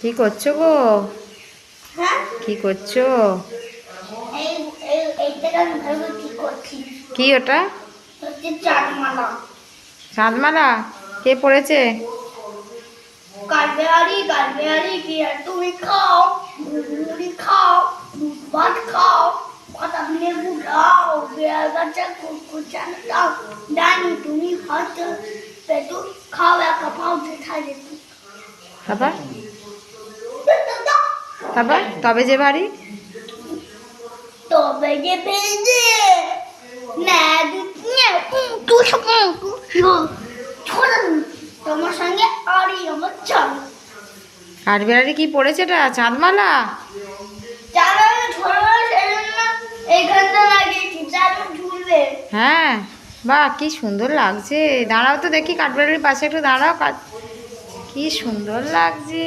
কি করছো গো? হ্যাঁ, কি করছো? এইটাকে আমি ভালো কি করছি। কি ওটা? হচ্ছে চাঁদমালা। চাঁদমালা কে পড়েছে? কালবেয়ারি কালবেয়ারি কি আর তুমি খাও, মুড়ি খাও, দুধ ভাত খাও, বাদাম লেবু খাও, বেয়ার গাছা কুচানো দাও, ডানি তুমি ভাত পেটু খাও, একা পাও যেটা যেত। তারপর তারপর তবে যে বাড়ি। তবে যে পেয়েছে না তোমার সঙ্গে আরই আমার চল কাঠবিড়ালি কি পড়েছে এটা? চাঁদমালা? চালা ঝোলা সেজন্য এইখানটা লাগিয়েছি চালু ঝুলবে। হ্যাঁ, বাহ কি সুন্দর লাগছে। দাঁড়াও তো দেখি, কাঠবিড়ালির পাশে একটু দাঁড়াও। কি সুন্দর লাগছে।